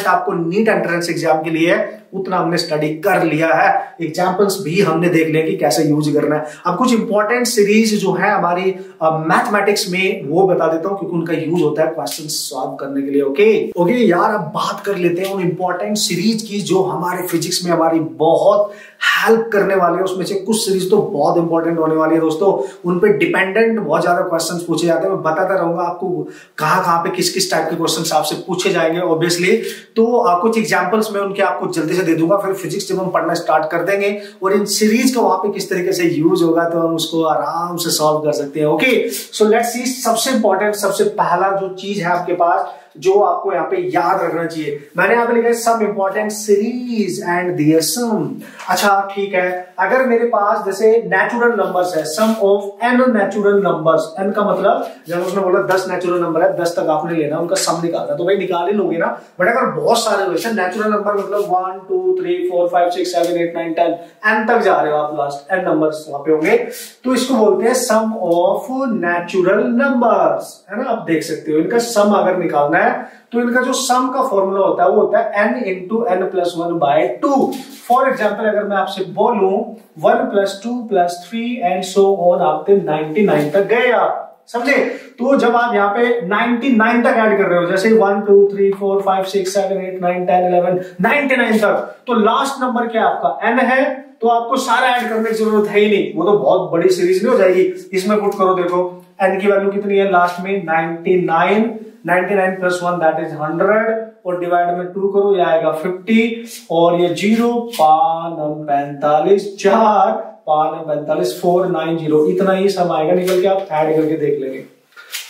आपको नीट एंट्रेंस एग्जाम के लिए है, उतना हमने स्टडी कर लिया है, एग्जाम्पल्स भी हमने देख लिया कि कैसे यूज करना है। अब कुछ इंपॉर्टेंट सीरीज जो है हमारी मैथमेटिक्स में, वो बता देता हूं, क्योंकि उनका यूज होता है क्वेश्चन सॉल्व करने के लिए। ओके यार, अब बात कर लेते हैं उन इंपॉर्टेंट सीरीज की जो हमारे फिजिक्स में हमारी बहुत हेल्प करने वाले हैं। उसमें से कुछ सीरीज तो बहुत इंपॉर्टेंट होने वाली है दोस्तों, उन पे डिपेंडेंट बहुत ज्यादा क्वेश्चंस पूछे जाते हैं। मैं बताता रहूंगा आपको कहां पे किस किस टाइप के क्वेश्चंस आपसे पूछे जाएंगे ऑब्वियसली। तो कुछ एग्जांपल्स में उनके आपको जल्दी से दे दूंगा, फिर फिजिक्स जब हम पढ़ना स्टार्ट कर देंगे और इन सीरीज का वहां पे किस तरीके से यूज होगा, तो हम उसको आराम से सॉल्व कर सकते हैं। Okay, so let's see. सबसे इंपॉर्टेंट, सबसे पहला जो चीज है आपके पास, जो आपको यहाँ पे याद रखना चाहिए, मैंने यहाँ पे लिखा है some important series and their sum. अच्छा ठीक है, अगर मेरे पास जैसे नेचुरल नंबर्स है, sum of n natural numbers, n का मतलब जब उसने बोला 10 नेचुरल नंबर है, 10 तक आपने लेना, उनका सम निकालना, तो भाई निकाल ही लोगे ना। बट अगर बहुत सारे हुए नेचुरल नंबर, मतलब 1 2 3 4 5 6 7 8 9 10 n तक जा रहे हो आप, लास्ट n नंबर्स वहां पे होंगे, तो इसको बोलते हैं सम ऑफ नेचुरल नंबर्स, है ना। आप देख सकते हो, इनका सम अगर निकालना है तो इनका जो सम का फॉर्मूला होता है वो होता है n into n plus 1/2। For example अगर मैं आपसे बोलूं 1 + 2 + 3 एंड सो ऑन, आपके 99 तक गए आप, समझे। तो जब आप यहाँ पे 99 तक ऐड कर रहे हो, जैसे 1 2 3 4 5 6 7 8 9 10 11 99 तक, तो लास्ट नंबर क्या आपका n है, तो आपको सारा ऐड करने की जरूरत है ही नहीं, वो तो बहुत बड़ी सीरीज नहीं हो जाएगी। इसमें पुट करो, देखो n की वैल्यू कितनी है लास्ट में, 99 99 प्लस 1 दैट इज 100 और डिवाइड में 2 करो, ये आएगा 50 और ये 0 5 45 4 5 45 490 इतना ही सम आएगा निकल के। आप ऐड करके देख लेंगे।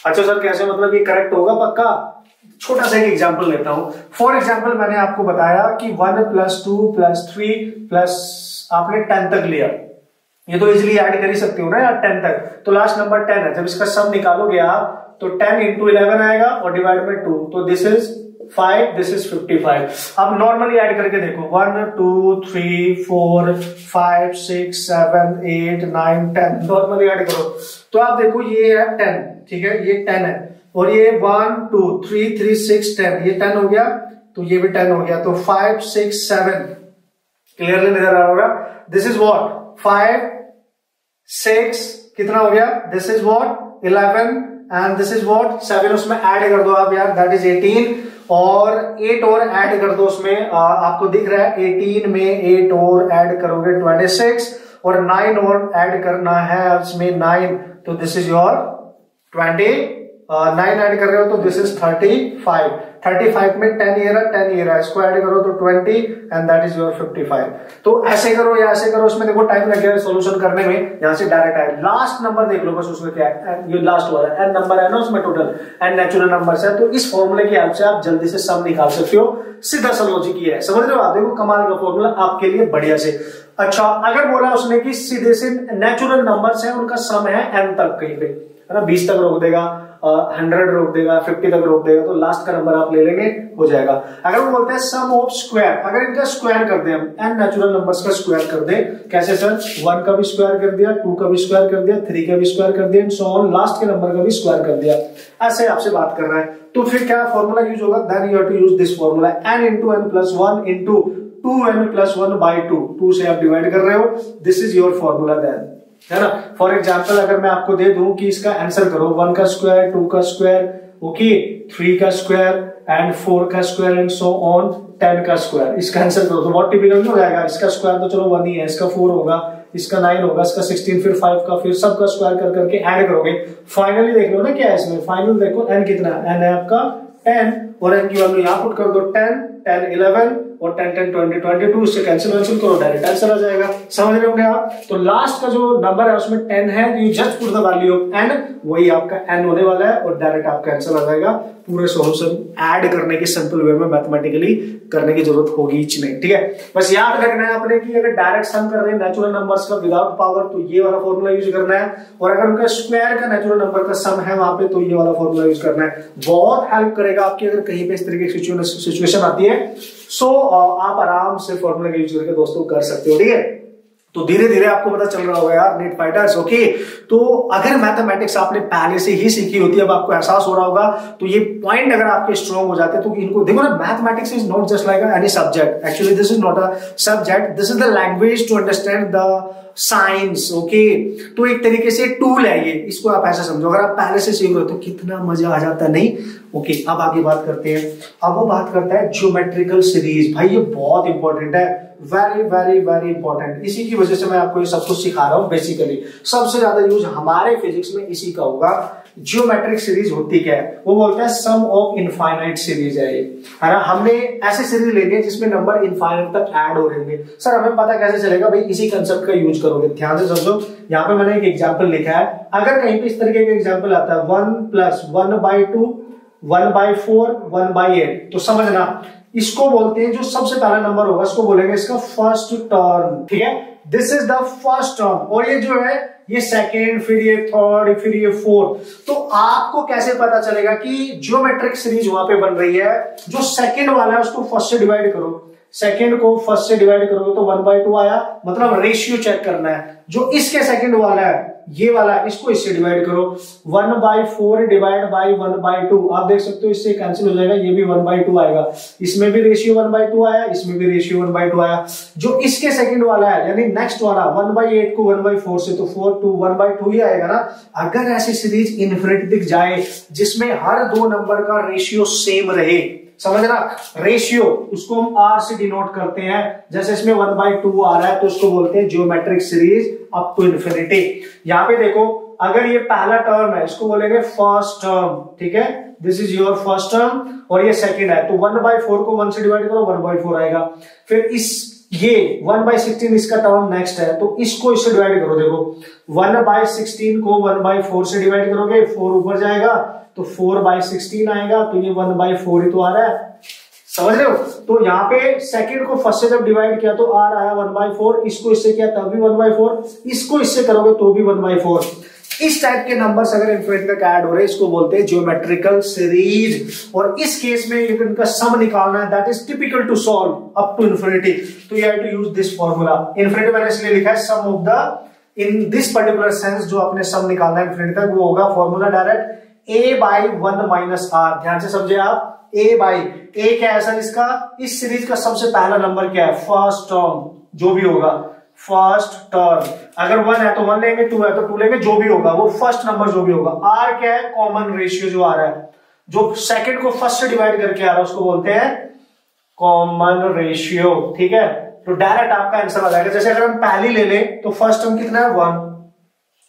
अच्छा सर कैसे, मतलब ये करेक्ट होगा पक्का? छोटा सा एक एग्जांपल लेता हूं। फॉर एग्जांपल मैंने आपको बताया कि 1 प्लस 2 प्लस 3 प्लस आपने 10 तक लिया, ये तो इजीली ऐड कर ही सकते हो ना यार 10 तक। तो लास्ट नंबर 10 है, जब इसका सम निकालोगे आप तो 10 इंटू 11 आएगा और डिवाइड में 2, तो दिस इज 5, दिस इज 55। अब नॉर्मली ऐड करके देखो 1 2 3 4 5 6 7 8 9 10 नॉर्मली ऐड करो तो आप देखो ये है 10, ठीक है, ये 10 है और ये 1 2 3 3 6 10, ये 10 हो गया तो ये भी 10 हो गया, तो 5 6 7 क्लियरली नजर आ रहा होगा। दिस इज व्हाट 5 6 कितना हो गया, this is what 11 and this is what 7, उसमें ऐड कर दो आप यार, दैट इज 18 और 8 और ऐड कर दो उसमें, आपको दिख रहा है 18 में 8 और ऐड करोगे 26 और 9 और ऐड करना है उसमें 9, तो दिस इज योर 9 ऐड कर रहे हो तो दिस इज 35। 35 में 10 ये रहा 10 ये रहा, इसको ऐड करो तो 20 एंड दैट इज योर 55। तो ऐसे करो या ऐसे करो, उसमें देखो टाइम लगेगा सॉल्यूशन करने में, यहां से डायरेक्ट आए। लास्ट नंबर देख लो बस, उसमें क्या है, ये लास्ट वाला एन नंबर है ना उसमें, टोटल एन नेचुरल नंबर्स है, तो इस फॉर्मूले की हेल्प से आप जल्दी से सम निकाल सकते हो। सीधा सा लॉजिक ही है, समझ रहे हो आप? देखो कमाल का फॉर्मूला आपके लिए बढ़िया से। अच्छा अगर बोला उसने कि सीधे से नेचुरल नंबर्स है उनका सम है एन तक, कहीं पे है ना 20 तक रोक देगा, 100 रोक देगा, 50 तक रोक देगा, तो लास्ट का नंबर आप ले लेंगे, हो जाएगा। अगर वो बोलते हैं सम ऑफ स्क्वायर, अगर इनका स्क्वायर कर दे हम, एन नेचुरल नंबर्स का स्क्वायर कर दे, कैसे सर? 1 का भी स्क्वायर कर दिया, 2 का भी स्क्वायर कर दिया, 3 का भी स्क्वायर कर दिया, सो ऑन लास्ट के नंबर का भी स्क्वायर कर दिया, ऐसे आपसे बात कर रहा है। तो फिर क्या फॉर्मूला यूज होगा? Then you have to use this formula, n into n plus 1 into 2n plus 1 by 2, 2 से आप डिवाइड कर रहे हो, this is your formula then, है ना। फॉर एग्जाम्पल अगर मैं आपको दे दूं कि इसका आंसर करो 1 का स्क्वायर, 2 का स्क्वायर, ओके, 3 का स्क्वायर एंड 4 का स्क्वायर एंड सो ऑन 10 का स्क्वायर, इसका आंसर करो तो बहुत टिपिकल हो जाएगा। इसका स्क्वायर तो चलो 1 ही है, इसका 4 होगा, इसका 9 होगा, इसका 16, फिर 5 का, फिर सबका स्क्वायर कर करके ऐड करोगे, फाइनली देख लो ना क्या है इसमें, फाइनल देखो n कितना है, n है आपका 10 और n की वैल्यू यहां पुट कर दो 10 10 11 और 10 10 20 22, इससे कैंसिल करो, डायरेक्ट आंसर आ जाएगा। समझ रहे होंगे आप? तो लास्ट का जो नंबर है उसमें 10 है, you just put the value of n, वही आपका n होने वाला है और डायरेक्ट आपका आंसर आ जाएगा। पूरे सॉल्यूशन ऐड करने की सिंपल वे में मैथमेटिकली करने की जरूरत होगी ही नहीं, ठीक है। बस याद रखना है आपने कि अगर डायरेक्ट सम कर रहे हैं नेचुरल नंबर्स का विदाउट पावर तो ये वाला फॉर्मूला यूज करना है, और अगर उनका स्क्वायर का नेचुरल नंबर का सम है वहां पे तो ये वाला फॉर्मूला यूज करना है। बहुत हेल्प करेगा आपकी अगर कहीं पे इस तरीके की सिचुएशन आती है, सो आप आराम से फॉर्मूला का यूज करके दोस्तों कर सकते हो, ठीक है। तो धीरे धीरे आपको पता चल रहा होगा यार नीट फाइटर्स, ओके। तो अगर मैथमेटिक्स आपने पहले से ही सीखी होती है, अब आपको एहसास हो रहा होगा, तो ये पॉइंट अगर आपके स्ट्रॉन्ग हो जाते हैं तो इनको देखो ना, mathematics is not just like any subject, actually this is not a subject, this is the language to understand the science, okay. तो एक तरीके से टूल है ये, इसको आप ऐसा समझो, अगर आप पहले से सीख रहे हो तो कितना मजा आ जाता है, नहीं? ओके, अब आगे बात करते हैं। अब वो बात करता है ज्योमेट्रिकल सीरीज, भाई ये बहुत इंपॉर्टेंट है, वेरी वेरी वेरी इंपॉर्टेंट। इसी की वजह से मैं आपको ये सब कुछ सिखा रहा हूं। बेसिकली सबसे ज्यादा यूज हमारे फिजिक्स में इसी का होगा। ज्योमेट्रिक सीरीज होती क्या है? वो बोलते हैं सम ऑफ इनफाइनाइट सीरीज है ये, है ना। हमने ऐसे सीरीज लेनी है जिसमें नंबर इनफाइनाइट तक ऐड हो रहे हैं। सर हमें पता कैसे चलेगा? भाई इसी कंसेप्ट का यूज करोगे, ध्यान से समझो। यहाँ पे मैंने एक एग्जाम्पल लिखा है, अगर कहीं पे इस तरीके का एग्जाम्पल आता है 1 प्लस 1/2 1/4 1/8, तो समझना इसको बोलते हैं, जो सबसे पहला नंबर होगा इसको बोलेंगे इसका फर्स्ट टर्म, ठीक है। This is the first term, और ये जो है ये सेकेंड, फिर ये थर्ड, फिर ये फोर्थ। तो आपको कैसे पता चलेगा कि ज्योमेट्रिक सीरीज वहां पे बन रही है? जो सेकेंड वाला है उसको फर्स्ट से डिवाइड करो, सेकेंड को फर्स्ट से डिवाइड करोगे तो 1/2 आया, मतलब रेशियो चेक करना है। जो इसके सेकेंड वाला है, ये वाला है, इसको इससे डिवाइड करो, 1/4 डिवाइड बाई 1/2, आप देख सकते हो इससे कैंसिल हो जाएगा, ये भी 1/2 आएगा, इसमें भी रेशियो 1/2 आया, इसमें भी रेशियो 1/2 आया। जो इसके सेकंड वाला है यानी नेक्स्ट वाला 1/8 को 1/4 से, तो 4 to 1/2 ही आएगा ना। अगर ऐसी सीरीज इन्फिनिटी दिख जाए जिसमें हर दो नंबर का रेशियो सेम रहे, समझना, रेशियो उसको हम आर से डिनोट करते हैं, जैसे इसमें 1/2 आ रहा है तो उसको बोलते हैं geometric series up to infinity. यहां पे देखो अगर ये पहला टर्म है इसको बोलेंगे फर्स्ट टर्म, ठीक है, this is your first term, और ये सेकंड है, तो 1/4 को 1 से डिवाइड करो 1/4 आएगा। फिर इस ये 1/16 इसका टर्म नेक्स्ट है, तो इसको इससे डिवाइड करो, देखो 1/16 को 1/4 से डिवाइड करोगे, 4 ऊपर जाएगा तो 4/16 आएगा, तो ये 1/4 ही तो आ रहा है, समझ रहे हो। तो यहाँ पे सेकंड को फर्स्ट से जब डिवाइड किया तो आर आया 1/4, इसको इससे किया तब भी 1/4, इसको इससे करोगे तो भी 1/4। इस टाइप के नंबर्स अगर इन्फिनिटी तक ऐड हो रहे हैं इसको बोलते हैं ज्योमेट्रिकल सीरीज, और इस केस में इनका सम निकालना है, that is typical to solve up to infinity, तो you have to use this formula. Infinity मैंने इसलिए लिखा है sum of the, in this particular sense जो आपने सम निकालना है इन्फिनिटी तक वो होगा फॉर्मूला डायरेक्ट a/1 - r। ध्यान से समझे आप, a क्या है सर इसका, इस सीरीज का सबसे पहला नंबर क्या है, फर्स्ट टर्म, जो भी होगा फर्स्ट टर्म, अगर 1 है तो 1 लेंगे, 2 है तो 2 लेंगे, जो भी होगा वो फर्स्ट नंबर जो भी होगा। r क्या है, कॉमन रेशियो जो आ रहा है, जो सेकंड को फर्स्ट से डिवाइड करके आ रहा है उसको बोलते हैं कॉमन रेशियो, ठीक है। तो डायरेक्ट आपका आंसर आ जाएगा। जैसे अगर हम पहली ले लें तो फर्स्ट टर्म कितना है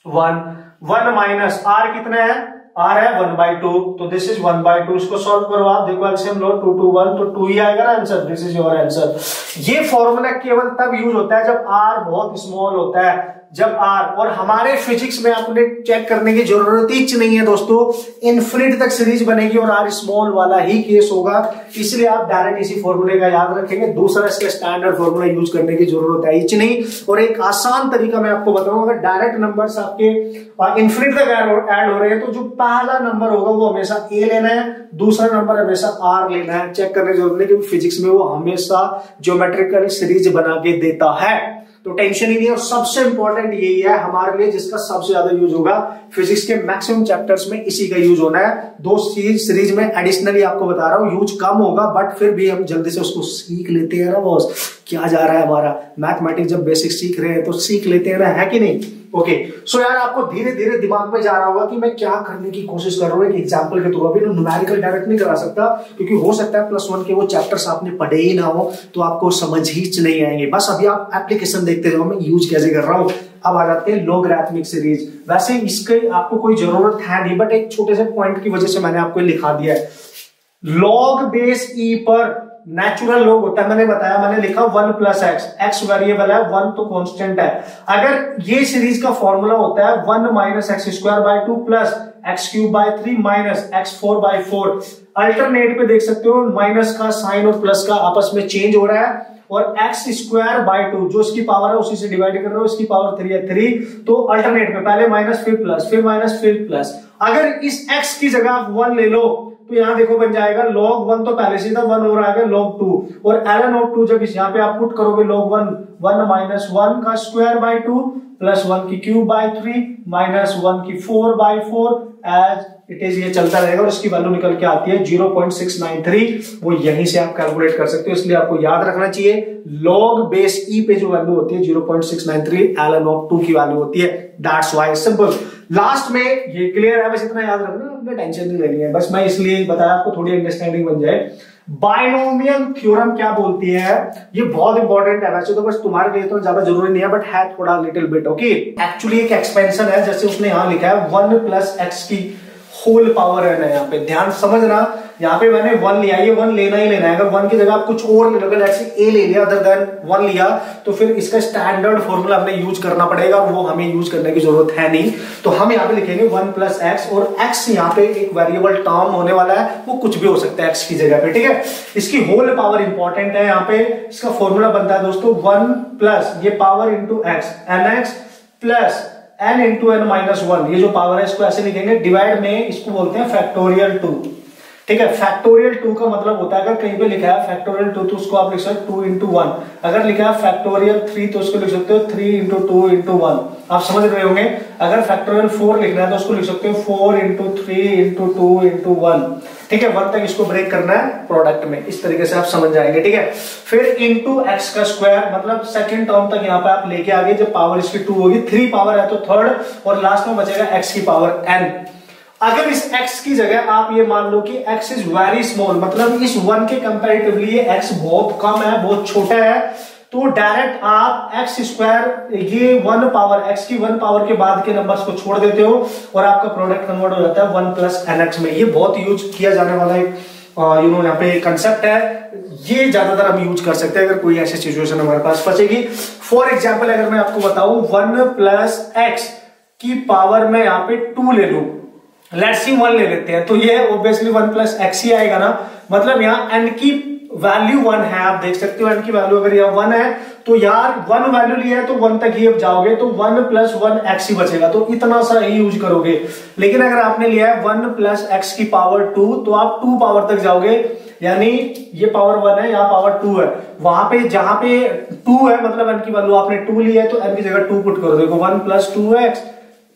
1 माइनस r कितना है, r है 1/2, तो दिस इज 1/2। इसको सॉल्व करो आप, देखो एलसीएम लो 2 2 1, तो 2 ही आएगा ना answer, this is your answer. ये फॉर्मूला केवल तब यूज होता है जब r बहुत स्मॉल होता है, जब r, और हमारे फिजिक्स में आपने चेक करने की जरूरत ही नहीं है दोस्तों, इन्फिनिटी तक सीरीज बनेगी और r स्मॉल वाला ही केस होगा, इसलिए आप डायरेक्ट इसी फॉर्मूले का याद रखेंगे, दूसरा इसका स्टैंडर्ड फॉर्मूला यूज करने की जरूरत है ही नहीं। और एक आसान तरीका मैं आपको बताऊंगा, अगर डायरेक्ट नंबर्स आपके इन्फिनिटी तक ऐड हो रहे हैं तो जो पहला नंबर होगा वो हमेशा a लेना है, दूसरा नंबर हमेशा r लेना है, चेक करने की जरूरत नहीं, क्योंकि फिजिक्स में वो हमेशा ज्योमेट्रिकल सीरीज बना के देता है, तो टेंशन ही नहीं है। और सबसे इंपॉर्टेंट यही है हमारे लिए, जिसका सबसे ज्यादा यूज होगा फिजिक्स के मैक्सिमम चैप्टर्स में, इसी का यूज होना है। दो सीरीज में एडिशनली आपको बता रहा हूं, यूज कम होगा बट फिर भी हम जल्दी से उसको सीख लेते हैं ना बॉस, क्या जा रहा है हमारा मैथमेटिक्स, जब बेसिक सीख रहे हैं तो सीख लेते हैं ना, है कि नहीं। ओके सो यार आपको धीरे धीरे दिमाग में जा रहा होगा कि मैं क्या करने की कोशिश कर रहा हूँ, एक एग्जांपल के थ्रू। अभी न्यूमेरिकल डायरेक्ट नहीं करा सकता क्योंकि हो सकता है +1 के वो चैप्टर्स आपने पढ़े ही ना हो तो आपको समझ ही नहीं आएंगे। बस अभी आप एप्लीकेशन देखते जाओ मैं यूज कैसे कर रहा हूँ। अब आ जाते हैं लॉगरिथमिक सीरीज। वैसे इसके आपको कोई जरूरत है नहीं बट एक छोटे से पॉइंट की वजह से मैंने आपको लिखा दिया है। लॉग बेस ई पर नेचुरल लॉग होता है, मैंने बताया, मैंने लिखा 1 + x, x वेरिएबल है, 1 तो कांस्टेंट है। अगर ये सीरीज का फॉर्मूला होता है 1 - x² 2 + x³ 3 - x4/4। अल्टरनेट पे देख सकते हो माइनस का साइन और प्लस का आपस में चेंज हो रहा है, और x² 2 जो इसकी पावर है उसी से डिवाइड कर रहे हो, इसकी पावर 3 है 3, तो अल्टरनेट में पहले माइनस फिर प्लस, फिर माइनस फिर प्लस। अगर इस x की जगह आप 1 ले लो तो यहां देखो बन जाएगा log 1, तो पहले सीधा 1 हो रहा है log 2, और ln(2) जब इस यहां पे आप पुट करोगे log 1 1 - 1 का (2) प्लस 1 की (3) माइनस 1 की (4/4) एज इट इज, ये चलता रहेगा और इसकी वैल्यू निकल के आती है 0.693। वो यहीं से आप कैलकुलेट कर सकते हो, इसलिए आपको याद रखना चाहिए log बेस ई पे जो वैल्यू होती है 0.693 ln(2) की वैल्यू होती है, दैट्स व्हाई सिंपल। लास्ट में ये क्लियर है, बस इतना याद रखना, अपने टेंशन नहीं लेनी है, बस मैं इसलिए बताया आपको थोड़ी अंडरस्टैंडिंग बन जाए। बाइनोमियल थ्योरम क्या बोलती है, ये बहुत इंपॉर्टेंट है, वैसे तो बस तुम्हारे लिए तो ज्यादा जरूरी नहीं है बट है थोड़ा लिटिल बिट। ओके एक्चुअली एक एक्सपेंशन है, जैसे उसने यहां लिखा है 1 + x की होल पावर है ना, यहाँ पे ध्यान समझना, यहाँ पे मैंने 1 लिया, ये 1 लेना ही लेना है। अगर 1 की जगह आप कुछ और ले लोगे, जैसे a ले लिया अदर देन 1 लिया, तो फिर इसका स्टैंडर्ड फॉर्मूला हमने यूज करना पड़ेगा और वो हमें यूज करने की जरूरत है नहीं। तो हम यहाँ पे लिखेंगे 1 + x, और x यहाँ पे एक वेरिएबल टर्म होने वाला है, वो कुछ भी हो सकता है x की जगह पे, ठीक है। इसकी होल पावर इंपॉर्टेंट है, यहाँ पे इसका फॉर्मूला बनता है दोस्तों 1 प्लस ये power into x, nx plus n into n - 1, ये जो पावर है इसको ऐसे लिखेंगे, डिवाइड में इसको बोलते हैं फैक्टोरियल 2, ठीक है। फैक्टोरियल 2 का मतलब होता है, अगर कहीं पे लिखा है फैक्टोरियल 2 तो उसको आप लिख सकते हो 2 × 1, अगर लिखा है फैक्टोरियल 3 तो उसको लिख सकते हो 3 × 2 × 1, आप समझ रहे होंगे। अगर फैक्टोरियल 4 लिखना है तो उसको लिख सकते हो 4 × 3 × 2 × 1, ठीक है। 1 तक इसको ब्रेक करना है प्रोडक्ट में, इस तरीके से आप समझ जाएंगे, ठीक है। फिर इंटू x का स्क्वायर, मतलब सेकंड टर्म तक यहाँ पे आप लेके आगे, जब पावर इसकी 2 होगी, 3 पावर है तो थर्ड, और लास्ट में बचेगा x की पावर n। अगर इस x की जगह आप ये मान लो कि x इज वेरी स्मॉल, मतलब इस 1 के कंपैरेटिवली ये x बहुत कम है, बहुत छोटा है, तो डायरेक्ट आप एक्स स्क्वायर ये 1 पावर एक्स की 1 पावर के बाद के नंबर्स को छोड़ देते हो और आपका प्रोडक्ट कन्वर्ट हो जाता है 1 प्लस nx में। ये बहुत यूज किया जाने वाला एक यहाँ पे कंसेप्ट है, ये ज्यादातर हम यूज कर सकते हैं अगर कोई ऐसी सिचुएशन हमारे पास बचेगी। फॉर एग्जाम्पल अगर मैं आपको बताऊं 1 प्लस एक्स की पावर में यहाँ पे 2 ले लू, लेट्स सी 1 ले लेते हैं, तो ये ऑब्वियसली 1 प्लस एक्स ही आएगा ना। मतलब यहाँ n की वैल्यू 1 है, आप देख सकते हो n की वैल्यू अगर यहाँ 1 है तो यार 1 वैल्यू लिया है तो 1 तक ही जाओगे तो 1 प्लस 1 एक्स ही बचेगा, तो इतना सा ही यूज करोगे। लेकिन अगर आपने लिया है 1 प्लस एक्स की पावर 2 तो आप 2 पावर तक जाओगे, यानी ये पावर 1 है यहाँ पावर 2 है, वहां पे जहां पे 2 है मतलब n की वैल्यू आपने 2 लिया है तो n की जगह 2 पुट करो, देखो 1 प्लस 2x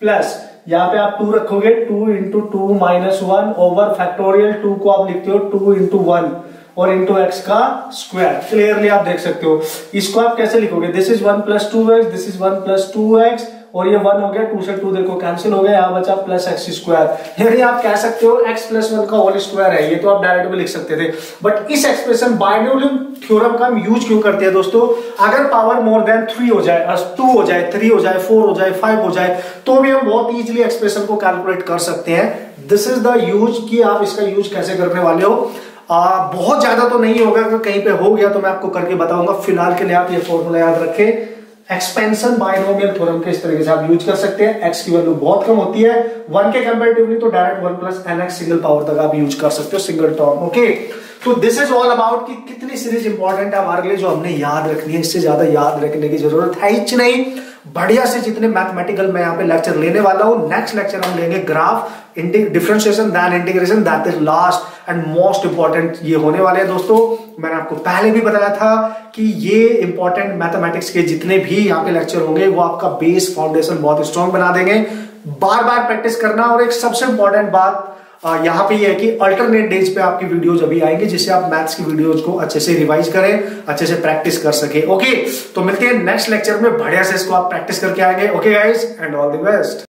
प्लस यहाँ पे आप 2 रखोगे 2 इंटू 2 माइनस 1 ओवर फैक्टोरियल 2 को आप लिखते हो 2 इंटू 1 और इंटू एक्स का स्क्वायर। क्लियरली आप देख सकते हो। इसको आप कैसे लिखोगे, this is 1 plus 2x, this is 1 plus 2x और ये 1 हो गया, 2 से 2 देखो कैंसिल हो गया, यहाँ बचा प्लस एक्स स्क्वायर। यानी आप कह सकते हो x प्लस 1 का होल स्क्वायर है, ये तो आप डायरेक्ट में लिख सकते थे। बट इस एक्सप्रेशन बाइनोमियल थ्योरम का हम यूज क्यों करते हैं दोस्तों, अगर पावर मोर देन 3 हो जाए, 2 हो जाए, 3 हो जाए, 4 हो जाए, 5 हो जाए, तो भी हम बहुत इजीली एक्सप्रेशन को कैलकुलेट कर सकते हैं। दिस इज द यूज कि आप इसका यूज कैसे करने वाले हो। बहुत ज्यादा तो नहीं होगा, अगर कहीं पे हो गया तो मैं आपको करके बताऊंगा। फिलहाल के लिए आप ये फॉर्मूला याद रखें, एक्सपेंशन बाइनोमियल थ्योरम के इस तरीके से आप यूज कर सकते हैं। एक्स की वैल्यू बहुत कम होती है 1 के कंपैरेटिवली, तो direct 1 plus nx single power तक आप यूज कर सकते हो, सिंगल टर्म। ओके, तो दिस इज ऑल अबाउट कि कितनी सीरीज इंपॉर्टेंट है हमारे लिए जो हमने याद रखनी है, इससे ज्यादा याद रखने की जरूरत है ही नहीं। बढ़िया से जितने मैथमेटिकल मैं यहाँ पे लेक्चर लेने वाला हूँ, नेक्स्ट लेक्चर हम लेंगे graph, differentiation, then integration, that is last and most important ये होने वाले हैं दोस्तों। मैंने आपको पहले भी बताया था कि ये इंपॉर्टेंट मैथमेटिक्स के जितने भी यहाँ पे लेक्चर होंगे वो आपका बेस फाउंडेशन बहुत स्ट्रॉन्ग बना देंगे। बार बार प्रैक्टिस करना, और एक सबसे इंपॉर्टेंट बात यहाँ पे ये है कि अल्टरनेट डेज पे आपकी वीडियोज अभी आएंगी जिससे आप मैथ्स की वीडियोज को अच्छे से रिवाइज करें, अच्छे से प्रैक्टिस कर सके। ओके, तो मिलते हैं नेक्स्ट लेक्चर में, बढ़िया से इसको आप प्रैक्टिस करके आएंगे। Okay guys, and all the best.